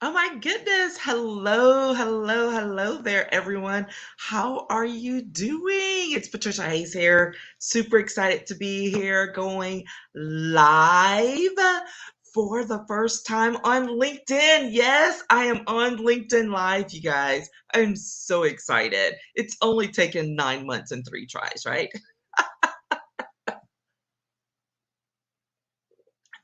Oh my goodness. Hello, hello, hello there, everyone. How are you doing? It's Patricia Hayes here. Super excited to be here going live for the first time on LinkedIn. Yes, I am on LinkedIn Live, you guys. I'm so excited. It's only taken 9 months and three tries, right?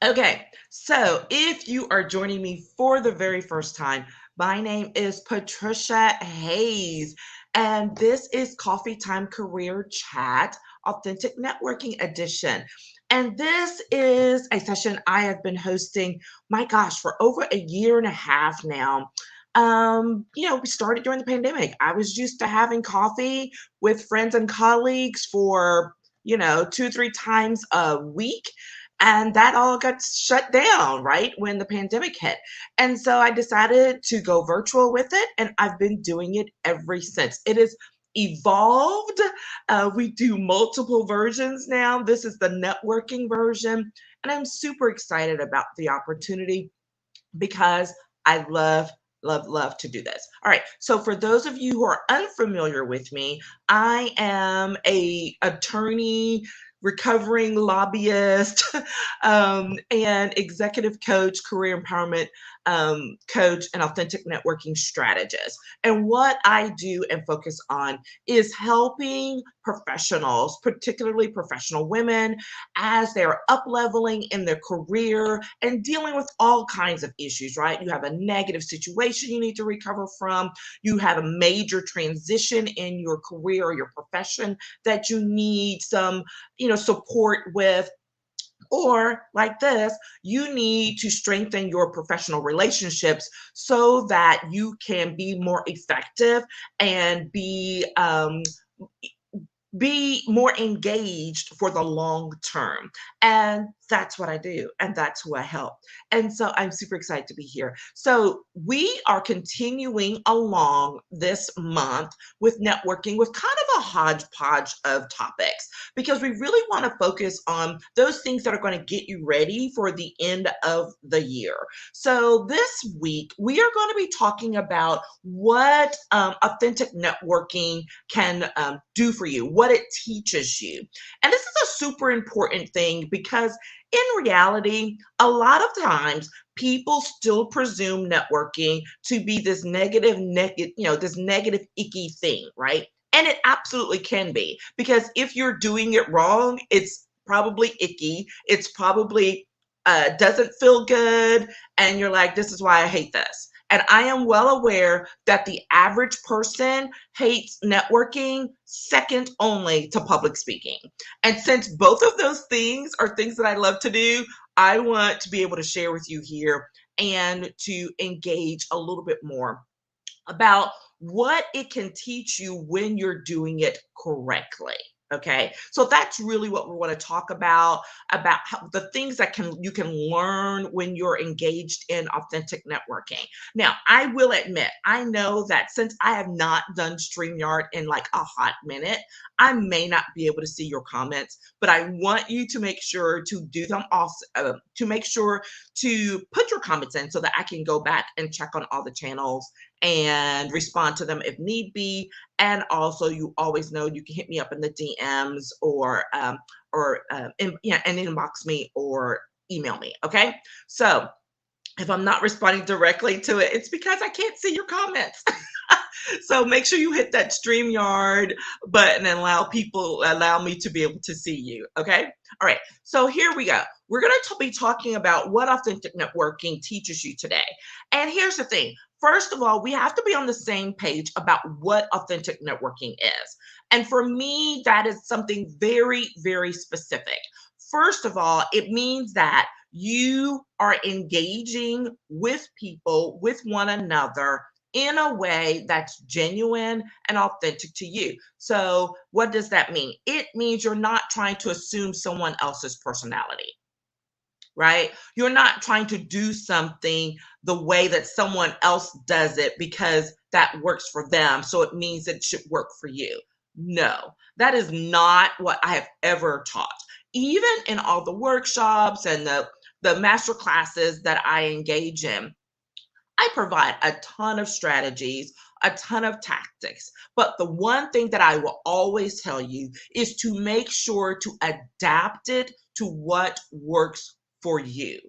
Okay, so if you are joining me for the very first time, my name is Patricia Hayes, and this is Coffee Time Career Chat, Authentic Networking Edition. And this is a session I have been hosting, my gosh, for over a year and a half now. We started during the pandemic. I was used to having coffee with friends and colleagues for, 2, 3 times a week, and that all got shut down right when the pandemic hit. And so I decided to go virtual with it, and I've been doing it ever since. It has evolved. We do multiple versions now. This is the networking version, and I'm super excited about the opportunity because I love to do this. All right. So for those of you who are unfamiliar with me, I am a attorney, recovering lobbyist, and executive coach, career empowerment coach, and authentic networking strategist. And what I do and focus on is helping professionals, particularly professional women, as they're up leveling in their career and dealing with all kinds of issues, right? You have a negative situation you need to recover from, you have a major transition in your career or your profession that you need some, support with, or like this, you need to strengthen your professional relationships so that you can be more effective and be more engaged for the long term. And that's what I do. And that's who I help. And so I'm super excited to be here. So we are continuing along this month with networking with kind of a hodgepodge of topics because we really want to focus on those things that are going to get you ready for the end of the year. So this week, we are going to be talking about what authentic networking can do for you, what it teaches you. And this is a super important thing because in reality, a lot of times people still presume networking to be this this negative, icky thing, right? And it absolutely can be because if you're doing it wrong, it's probably icky. It's probably doesn't feel good. And you're like, this is why I hate this. And I am well aware that the average person hates networking second only to public speaking. And since both of those things are things that I love to do, I want to be able to share with you here and to engage a little bit more about what it can teach you when you're doing it correctly. Okay, so that's really what we want to talk about how, the things that can you can learn when you're engaged in authentic networking. Now, I will admit, I know that since I have not done StreamYard in like a hot minute, I may not be able to see your comments, but I want you to make sure to do them also, to make sure to put your comments in so that I can go back and check on all the channels and respond to them if need be. And also, you always know you can hit me up in the DMs and inbox me or email me. Okay, so if I'm not responding directly to it, it's because I can't see your comments. So make sure you hit that StreamYard button and allow me to be able to see you. Okay. All right. So here we go. We're going to be talking about what authentic networking teaches you today. And here's the thing. First of all, we have to be on the same page about what authentic networking is. And for me, that is something very, very specific. First of all, it means that you are engaging with people, with one another in a way that's genuine and authentic to you. So, what does that mean? It means you're not trying to assume someone else's personality, right? You're not trying to do something the way that someone else does it because that works for them. So, it means it should work for you. No, that is not what I have ever taught. Even in all the workshops and the master classes that I engage in, I provide a ton of strategies, a ton of tactics. But the one thing that I will always tell you is to make sure to adapt it to what works for you.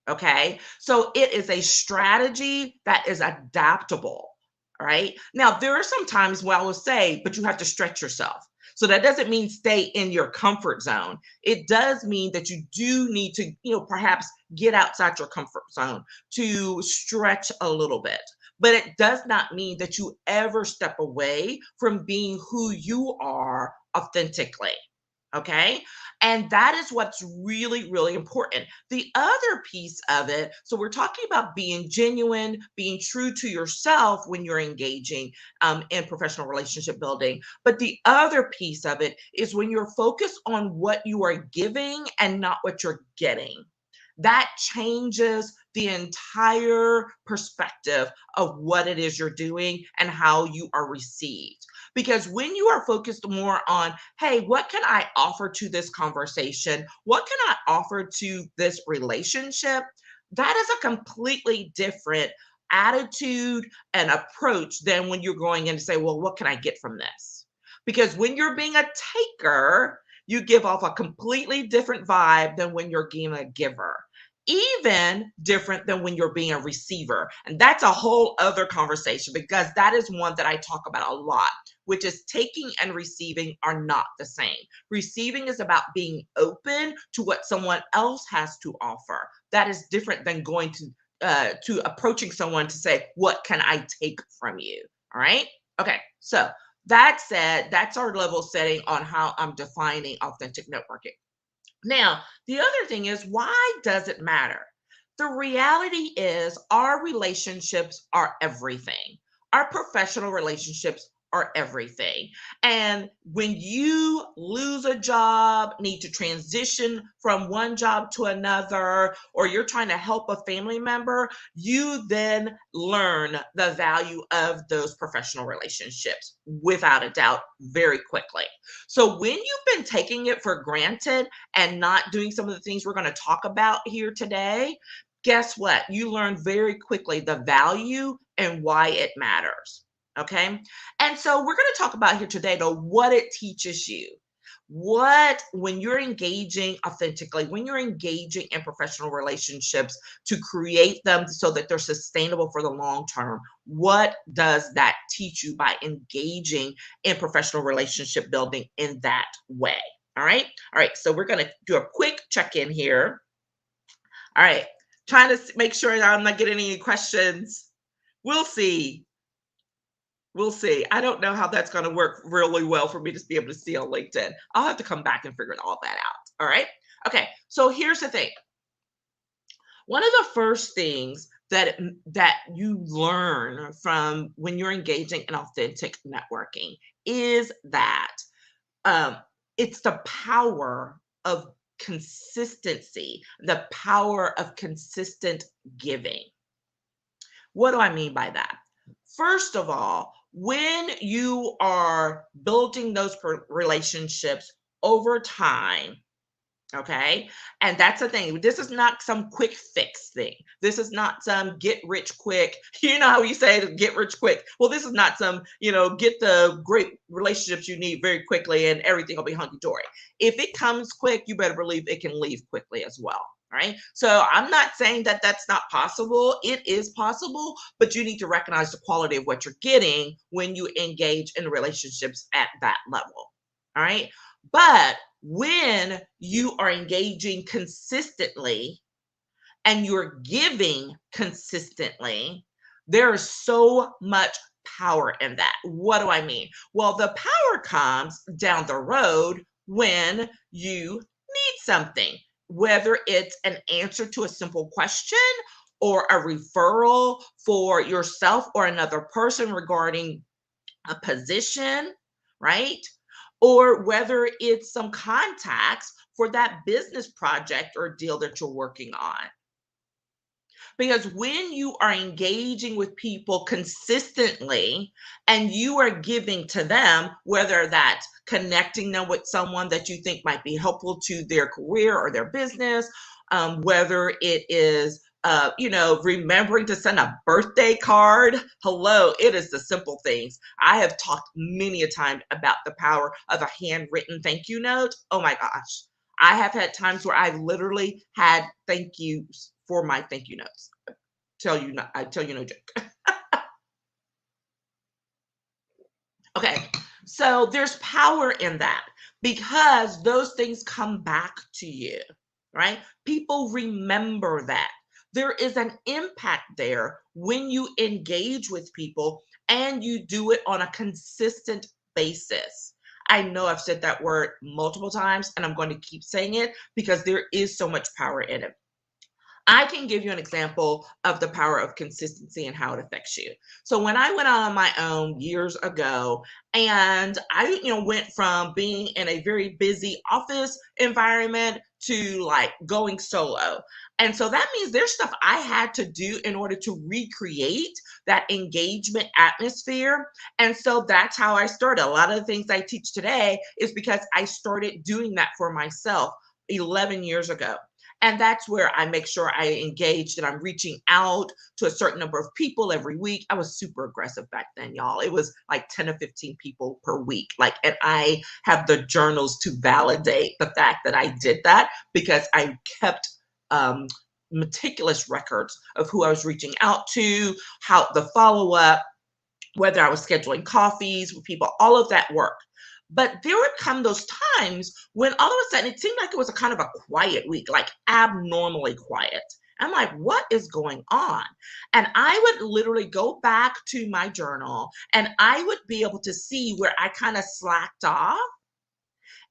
Okay. So it is a strategy that is adaptable. All right. Now, there are some times where I will say, but you have to stretch yourself. So that doesn't mean stay in your comfort zone. It does mean that you do need to, perhaps get outside your comfort zone to stretch a little bit. But it does not mean that you ever step away from being who you are authentically. Okay. And that is what's really, really important. The other piece of it, so we're talking about being genuine, being true to yourself when you're engaging in professional relationship building. But the other piece of it is when you're focused on what you are giving and not what you're getting. That changes the entire perspective of what it is you're doing and how you are received. Because when you are focused more on, hey, what can I offer to this conversation? What can I offer to this relationship? That is a completely different attitude and approach than when you're going in to say, well, what can I get from this? Because when you're being a taker, you give off a completely different vibe than when you're being a giver, even different than when you're being a receiver. And that's a whole other conversation because that is one that I talk about a lot, which is taking and receiving are not the same. Receiving is about being open to what someone else has to offer. That is different than going to approaching someone to say, what can I take from you? All right. Okay. So that said, that's our level setting on how I'm defining authentic networking. Now, the other thing is, why does it matter? The reality is, our relationships are everything. Our professional relationships are everything. And when you lose a job, need to transition from one job to another, or you're trying to help a family member, you then learn the value of those professional relationships without a doubt very quickly. So when you've been taking it for granted, and not doing some of the things we're going to talk about here today, guess what? You learn very quickly the value and why it matters. Okay. And so we're going to talk about here today, though, what it teaches you. What, when you're engaging authentically, when you're engaging in professional relationships to create them so that they're sustainable for the long term, what does that teach you by engaging in professional relationship building in that way? All right. All right. So we're going to do a quick check in here. All right. Trying to make sure that I'm not getting any questions. We'll see. We'll see. I don't know how that's going to work really well for me to be able to see on LinkedIn. I'll have to come back and figure all that out. All right. Okay. So here's the thing. One of the first things that you learn from when you're engaging in authentic networking is that um, it's the power of consistency, the power of consistent giving. What do I mean by that? First of all, when you are building those relationships over time, okay. And that's the thing. This is not some quick fix thing. This is not some get rich quick. You know how we say to get rich quick. Well, this is not some, get the great relationships you need very quickly and everything will be hunky dory. If it comes quick, you better believe it can leave quickly as well. Right. So I'm not saying that that's not possible. It is possible, but you need to recognize the quality of what you're getting when you engage in relationships at that level. All right. But when you are engaging consistently and you're giving consistently, there is so much power in that. What do I mean? Well, the power comes down the road when you need something, whether it's an answer to a simple question or a referral for yourself or another person regarding a position, right? Or whether it's some contacts for that business project or deal that you're working on. Because when you are engaging with people consistently and you are giving to them, whether that's connecting them with someone that you think might be helpful to their career or their business, whether it is remembering to send a birthday card. Hello, it is the simple things. I have talked many a time about the power of a handwritten thank you note. Oh my gosh. I have had times where I've literally had thank yous for my thank you notes. I tell you no joke. Okay, so there's power in that because those things come back to you, right? People remember that. There is an impact there when you engage with people and you do it on a consistent basis. I know I've said that word multiple times and I'm going to keep saying it because there is so much power in it. I can give you an example of the power of consistency and how it affects you. So when I went on my own years ago, and I, went from being in a very busy office environment to like going solo. And so that means there's stuff I had to do in order to recreate that engagement atmosphere. And so that's how I started. A lot of the things I teach today is because I started doing that for myself 11 years ago. And that's where I make sure I engage, that I'm reaching out to a certain number of people every week. I was super aggressive back then, y'all. It was like 10 or 15 people per week. And I have the journals to validate the fact that I did that because I kept meticulous records of who I was reaching out to, how the follow up, whether I was scheduling coffees with people, all of that work. But there would come those times when all of a sudden it seemed like it was a kind of a quiet week, like abnormally quiet. I'm like, what is going on? And I would literally go back to my journal and I would be able to see where I kind of slacked off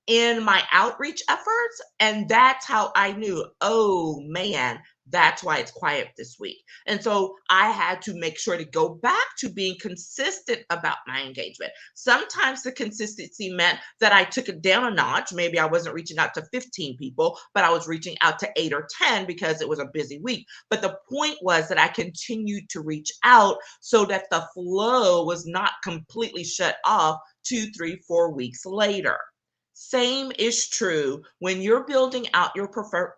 in my outreach efforts. And that's how I knew, oh man, that's why it's quiet this week. And so I had to make sure to go back to being consistent about my engagement. Sometimes the consistency meant that I took it down a notch. Maybe I wasn't reaching out to 15 people, but I was reaching out to 8 or 10 because it was a busy week. But the point was that I continued to reach out so that the flow was not completely shut off 2, 3, 4 weeks later. Same is true when you're building out your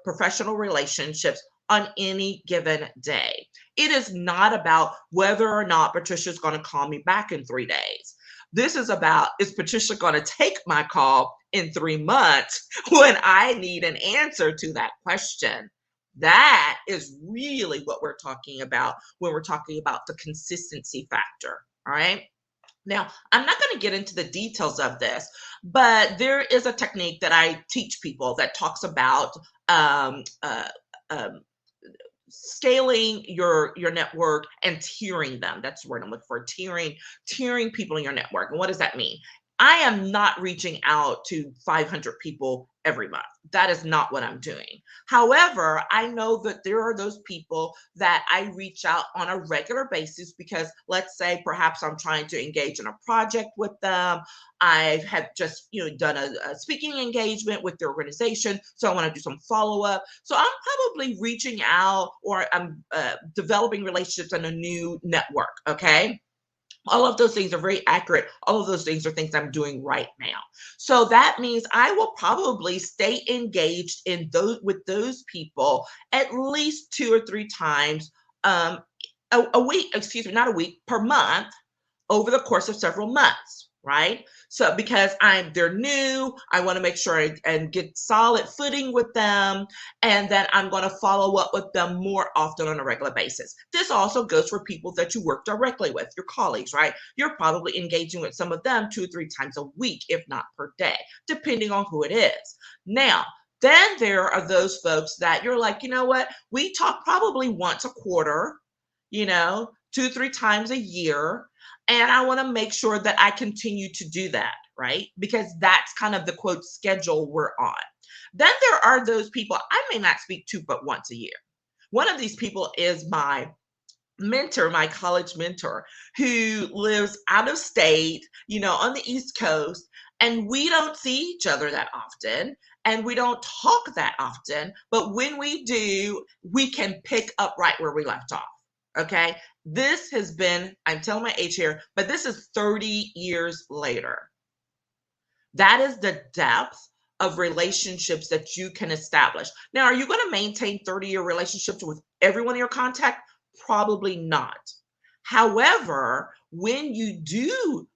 professional relationships on any given day. It is not about whether or not Patricia's going to call me back in 3 days. This is about, is Patricia going to take my call in 3 months when I need an answer to that question? That is really what we're talking about when we're talking about the consistency factor. All right. Now, I'm not going to get into the details of this, but there is a technique that I teach people that talks about um, uh, um, scaling your network and tiering them. That's the word I'm looking for. Tiering people in your network. And what does that mean? I am not reaching out to 500 people every month. That is not what I'm doing. However, I know that there are those people that I reach out on a regular basis because, let's say, perhaps I'm trying to engage in a project with them. I have just done a speaking engagement with the organization, so I want to do some follow up. So I'm probably reaching out, or I'm developing relationships in a new network. Okay. All of those things are very accurate. All of those things are things I'm doing right now. So that means I will probably stay engaged in those with those people at least 2 or 3 times um, a week, excuse me, not a week, per month over the course of several months, right? So because they're new, I want to make sure and get solid footing with them, and then I'm going to follow up with them more often on a regular basis. This also goes for people that you work directly with, your colleagues, right? You're probably engaging with some of them 2 or 3 times a week, if not per day, depending on who it is. Now, then there are those folks that you're like, you know what? We talk probably once a quarter, 2, 3 times a year. And I want to make sure that I continue to do that, right? Because that's kind of the quote schedule we're on. Then there are those people I may not speak to but once a year. One of these people is my mentor, my college mentor, who lives out of state, on the East Coast, and we don't see each other that often and we don't talk that often. But when we do, we can pick up right where we left off. Okay. This has been, I'm telling my age here, but this is 30 years later. That is the depth of relationships that you can establish. Now, are you going to maintain 30-year relationships with everyone in your contact? Probably not. However, when you do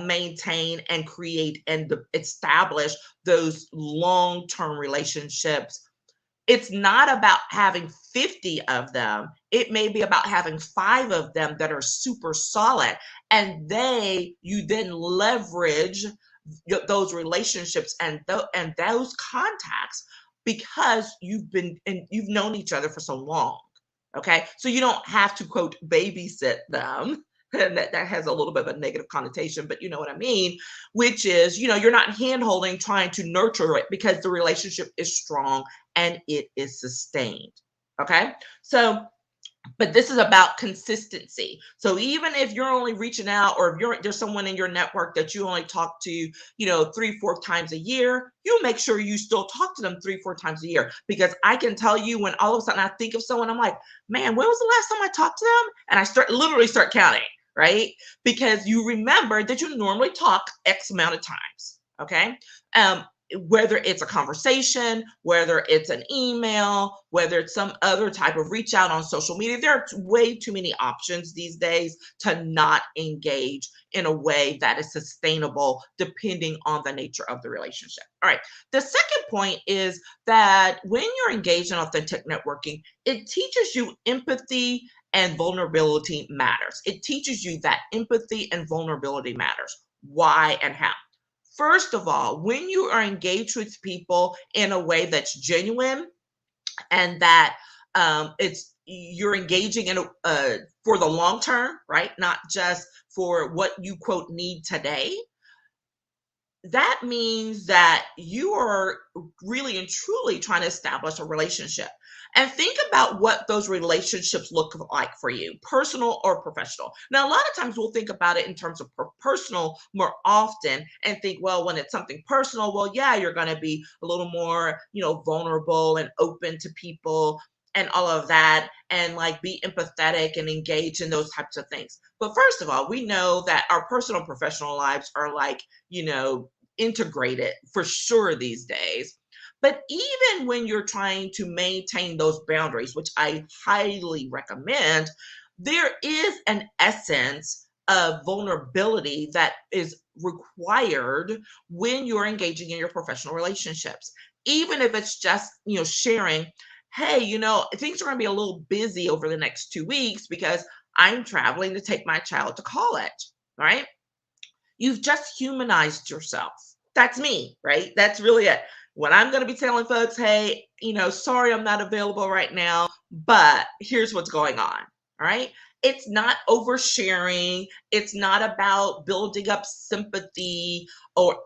maintain and create and establish those long-term relationships, it's not about having 50 of them. It may be about having 5 of them that are super solid. And you then leverage those relationships and those contacts because you've known each other for so long. Okay. So you don't have to quote babysit them. And that has a little bit of a negative connotation, but you know what I mean, which is, you're not hand holding trying to nurture it because the relationship is strong and it is sustained. Okay. So but this is about consistency. So even if you're only reaching out, or if there's someone in your network that you only talk to, 3, 4 times a year, you make sure you still talk to them 3, 4 times a year. Because I can tell you, when all of a sudden I think of someone, I'm like, man, when was the last time I talked to them? And I literally start counting, right? Because you remember that you normally talk X amount of times. Okay. Um, whether it's a conversation, whether it's an email, whether it's some other type of reach out on social media, there are way too many options these days to not engage in a way that is sustainable depending on the nature of the relationship. All right. The second point is that when you're engaged in authentic networking, it teaches you empathy and vulnerability matters. It teaches you that empathy and vulnerability matters. Why and how? First of all, when you are engaged with people in a way that's genuine and that you're engaging in for the long term, right? Not just for what you quote need today. That means that you are really and truly trying to establish a relationship. And think about what those relationships look like for you, personal or professional. Now, a lot of times we'll think about it in terms of personal more often and think, well, when it's something personal, well, yeah, you're going to be a little more, vulnerable and open to people and all of that, and like be empathetic and engage in those types of things. But first of all, we know that our personal and professional lives are like, integrated for sure these days. But even when you're trying to maintain those boundaries, which I highly recommend, there is an essence of vulnerability that is required when you're engaging in your professional relationships. Even if it's just, sharing, hey, things are going to be a little busy over the next 2 weeks because I'm traveling to take my child to college, right? You've just humanized yourself. That's me, right? That's really it. When I'm going to be telling folks, hey, sorry, I'm not available right now, but here's what's going on. All right. It's not oversharing. It's not about building up sympathy or,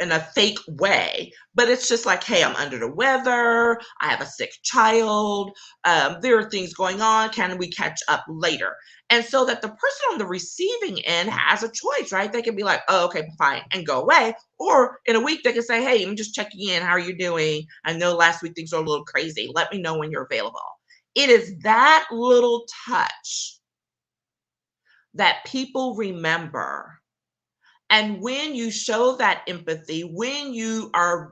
in a fake way, but it's just like, hey, I'm under the weather. I have a sick child. There are things going on. Can we catch up later? And so that the person on the receiving end has a choice, right? They can be like, oh, okay, fine, and go away. Or in a week, they can say, hey, I'm just checking in. How are you doing? I know last week things are a little crazy. Let me know when you're available. It is that little touch that people remember. And when you show that empathy, when you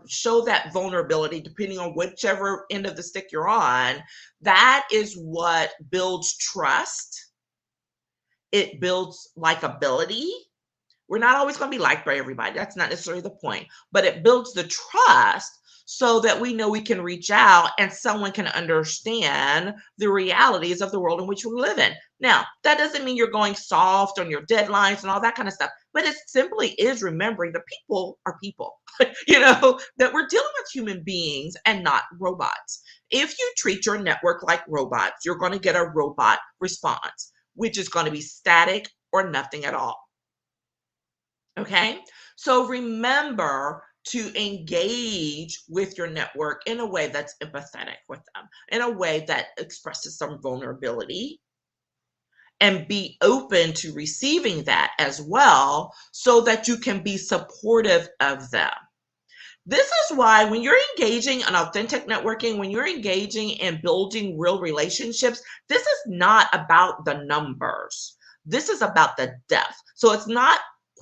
show that vulnerability, depending on whichever end of the stick you're on, that is what builds trust. It builds likability. We're not always going to be liked by everybody. That's not necessarily the point, but it builds the trust so that we know we can reach out and someone can understand the realities of the world in which we live in. Now, that doesn't mean you're going soft on your deadlines and all that kind of stuff, but it simply is remembering that people are people, that we're dealing with human beings and not robots. If you treat your network like robots, you're going to get a robot response, which is going to be static or nothing at all. Okay. So remember to engage with your network in a way that's empathetic with them, in a way that expresses some vulnerability, and be open to receiving that as well so that you can be supportive of them. This is why when you're engaging in authentic networking, when you're engaging in building real relationships, this is not about the numbers. This is about the depth. So it's not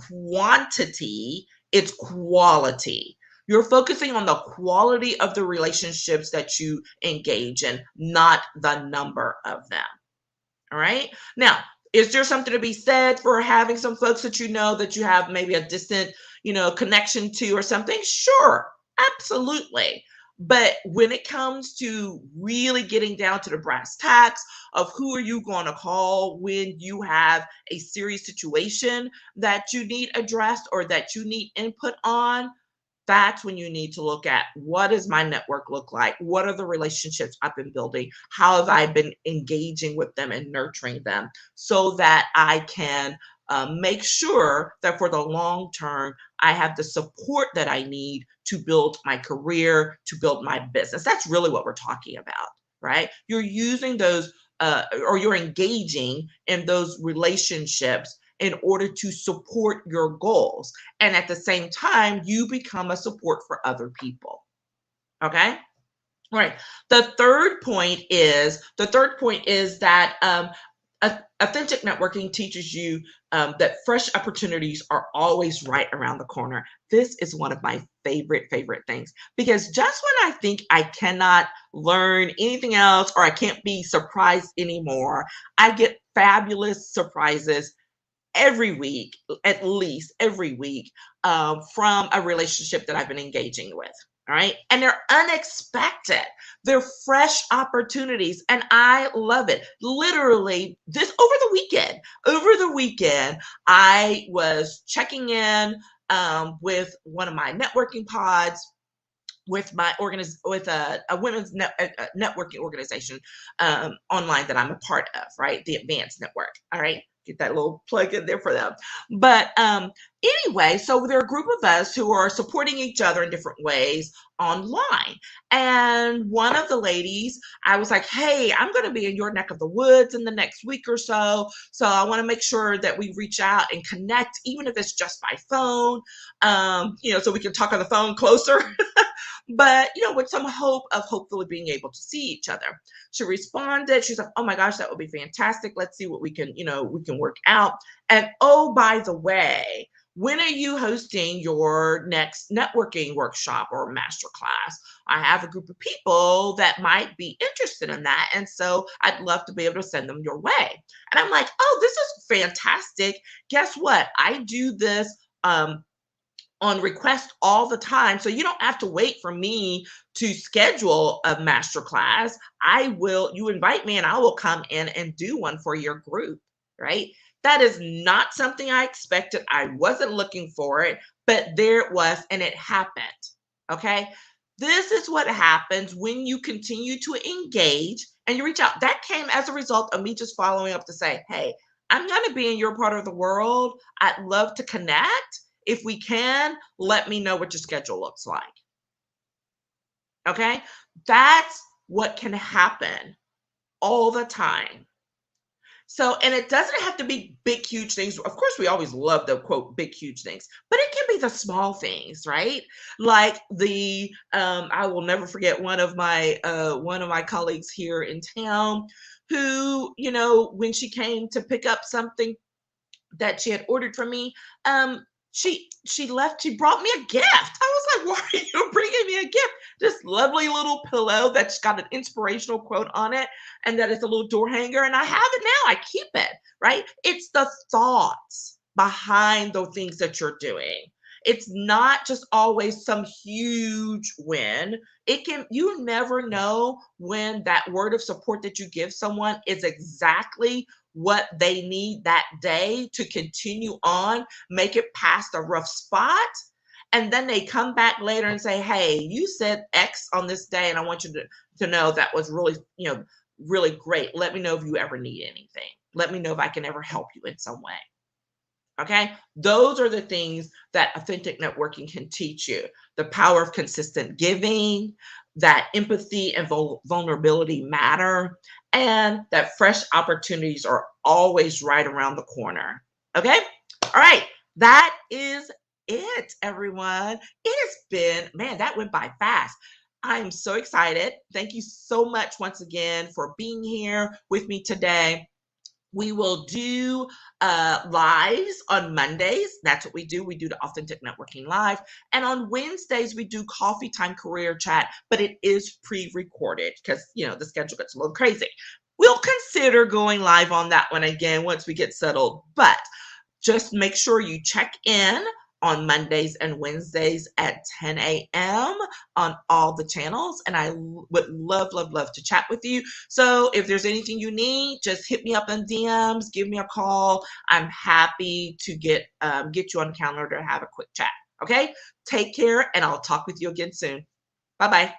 quantity, it's quality. You're focusing on the quality of the relationships that you engage in, not the number of them. All right. Now, is there something to be said for having some folks that you know that you have maybe a distant, connection to or something? Sure, absolutely. But when it comes to really getting down to the brass tacks of who are you going to call when you have a serious situation that you need addressed or that you need input on, that's when you need to look at what does my network look like? What are the relationships I've been building? How have I been engaging with them and nurturing them so that I can make sure that for the long term, I have the support that I need to build my career, to build my business. That's really what we're talking about, right? You're using those or you're engaging in those relationships in order to support your goals. And at the same time, you become a support for other people. Okay. All right. The third point is that authentic networking teaches you that fresh opportunities are always right around the corner. This is one of my favorite things because just when I think I cannot learn anything else or I can't be surprised anymore, I get fabulous surprises every week, at least every week, from a relationship that I've been engaging with. All right. And they're unexpected. They're fresh opportunities. And I love it. Literally, over the weekend, I was checking in with one of my networking pods with a women's networking organization online that I'm a part of, right? The Advanced Network. All right. Get that little plug in there for them. But anyway, so there are a group of us who are supporting each other in different ways online. And one of the ladies, I was like, hey, I'm going to be in your neck of the woods in the next week or so. So I want to make sure that we reach out and connect, even if it's just by phone, so we can talk on the phone closer. But with some hope of hopefully being able to see each other. She responded. She's like, oh my gosh, that would be fantastic. Let's see what we can work out. And oh, by the way, when are you hosting your next networking workshop or masterclass? I have a group of people that might be interested in that. And so I'd love to be able to send them your way. And I'm like, oh, this is fantastic. Guess what? I do this on request all the time. So you don't have to wait for me to schedule a masterclass. You invite me and I will come in and do one for your group, right? That is not something I expected. I wasn't looking for it, but there it was and it happened. Okay. This is what happens when you continue to engage and you reach out. That came as a result of me just following up to say, hey, I'm going to be in your part of the world. I'd love to connect. If we can, let me know what your schedule looks like. Okay? That's what can happen all the time. So, and it doesn't have to be big, huge things. Of course, we always love the quote, big, huge things, but it can be the small things, right? Like I will never forget one of my colleagues here in town who, when she came to pick up something that she had ordered from me, she brought me a gift. I was like, why are you bringing me a gift? This lovely little pillow that's got an inspirational quote on it and that is a little door hanger. And I have it now. I keep it, right? It's the thoughts behind the things that you're doing. It's not just always some huge win. You never know when that word of support that you give someone is exactly what they need that day to continue on, make it past a rough spot. And then they come back later and say, hey, you said X on this day, and I want you to know that was really, really great. Let me know if you ever need anything. Let me know if I can ever help you in some way. Okay, those are the things that authentic networking can teach you. The power of consistent giving, that empathy and vulnerability matter, and that fresh opportunities are always right around the corner. Okay, all right, that is it, everyone. It has been, man, that went by fast. I am so excited. Thank you so much once again for being here with me today. We will do lives on Mondays. That's what we do. We do the Authentic Networking Live. And on Wednesdays, we do Coffee Time Career Chat, but it is pre-recorded because, the schedule gets a little crazy. We'll consider going live on that one again once we get settled. But just make sure you check in on Mondays and Wednesdays at 10 a.m. on all the channels. And I would love, love, love to chat with you. So if there's anything you need, just hit me up in DMs, give me a call. I'm happy to get you on the calendar to have a quick chat. Okay? Take care, and I'll talk with you again soon. Bye-bye.